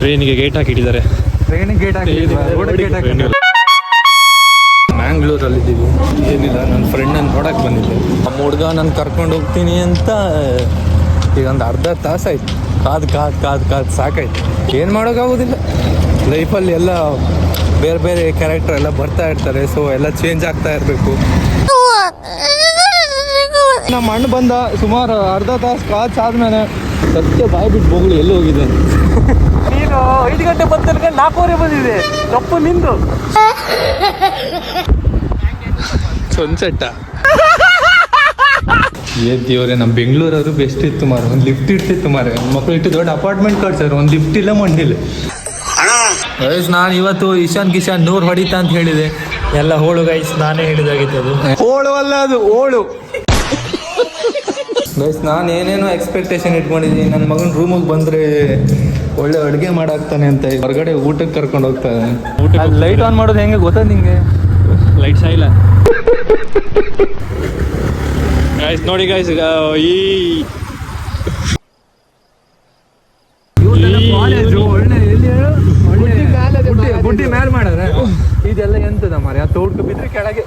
ಟ್ರೈನಿಗೆ ಗೇಟ್ ಹಾಕಿಟ್ಟಿದ್ದಾರೆ. ಮ್ಯಾಂಗ್ಳೂರಲ್ಲಿದ್ದೀವಿ. ಏನಿಲ್ಲ, ನನ್ನ ಫ್ರೆಂಡನ್ನು ನೋಡಕ್ಕೆ ಬಂದಿದ್ದೆ. ನಮ್ಮ ಹುಡುಗ ನಾನು ಕರ್ಕೊಂಡು ಹೋಗ್ತೀನಿ ಅಂತ ಈಗ ಒಂದು ಅರ್ಧ ತಾಸಾಯ್ತು. ಕಾದು ಸಾಕಾಯ್ತು. ಏನು ಮಾಡೋಕ್ಕಾಗೋದಿಲ್ಲ. ಲೈಫಲ್ಲಿ ಎಲ್ಲ ಬೇರೆ ಬೇರೆ ಕ್ಯಾರೆಕ್ಟರ್ ಎಲ್ಲ ಬರ್ತಾ ಇರ್ತಾರೆ. ಸೊ ಎಲ್ಲ ಚೇಂಜ್ ಆಗ್ತಾ ಇರಬೇಕು. ನಮ್ಮ ಅಣ್ಣ ಬಂದ ಸುಮಾರು ಅರ್ಧ ತಾಸು ಕಾದಾದ್ಮೇಲೆ ಸತ್ಯ ಬಾಯಿ ಬಿಟ್ಟು ಬೋಗ್ಳು ಎಲ್ಲಿ ಹೋಗಿದೆ. ನೀನು 5 ಗಂಟೆ ಬಂದ 4:30 ಬಂದಿದೆ. ತಪ್ಪು ನಿಂದು. ಸೊನ್ಸೆಟ್ಟ ದೇವ್ರೆ, ನಮ್ಮ ಬೆಂಗಳೂರವರು ಬೆಸ್ಟ್ ಇತ್ತು ಮಾರ. ಒಂದು ಲಿಫ್ಟ್ ಇರ್ತಿತ್ತು ಮಾರ. ಮಕ್ಕಳು ಇಟ್ಟು ದೊಡ್ಡ ಅಪಾರ್ಟ್ಮೆಂಟ್ ಕಟ್ಸಾರ, ಒಂದು ಲಿಫ್ಟ್ ಇಲ್ಲ ಮಂಡಿಲ್ಲ. ನಾನು ಇವತ್ತು ಇಶಾನ್ ಕಿಶಾನ್ 100 ಹೊಡಿತಾ ಅಂತ ಹೇಳಿದೆ. ಎಲ್ಲ ಹೋಳು ಗೈಸ್, ನಾನೇ ಹೇಳಿದಾಗಿತ್ತು. ಅದು ಹೋಳು ಅಲ್ಲ, ಅದು ಓಳು ಗೈಸ್. ನಾನು ಏನೇನೋ ಎಕ್ಸ್ಪೆಕ್ಟೇಷನ್ ಇಟ್ಕೊಂಡಿದ್ದೀನಿ. ನನ್ನ ಮಗನ ರೂಮಿಗೆ ಬಂದರೆ ಒಳ್ಳೆ ಅಡುಗೆ ಮಾಡಾಕ್ತಾನೆ ಅಂತ. ಹೊರಗಡೆ ಊಟಕ್ಕೆ ಕರ್ಕೊಂಡು ಹೋಗ್ತಾನೆ. ಲೈಟ್ ಆನ್ ಮಾಡೋದು ಹೆಂಗೆ ಗೊತ್ತಾ ನಿಂಗೆ? ಲೈಟ್ ಇಲ್ಲ ಗೈಸ್. ನೋಡಿ ಗೈಸ್, ಈ ಬುಡ್ಡಿ ಮ್ಯಾಲ್ ಮಾಡಾರ. ಇದೆಲ್ಲ ಎಂತದ ಮಾರಿ, ಆ ತೋಡ್ಕ ಬಿದ್ರೆ ಕೆಳಗೆ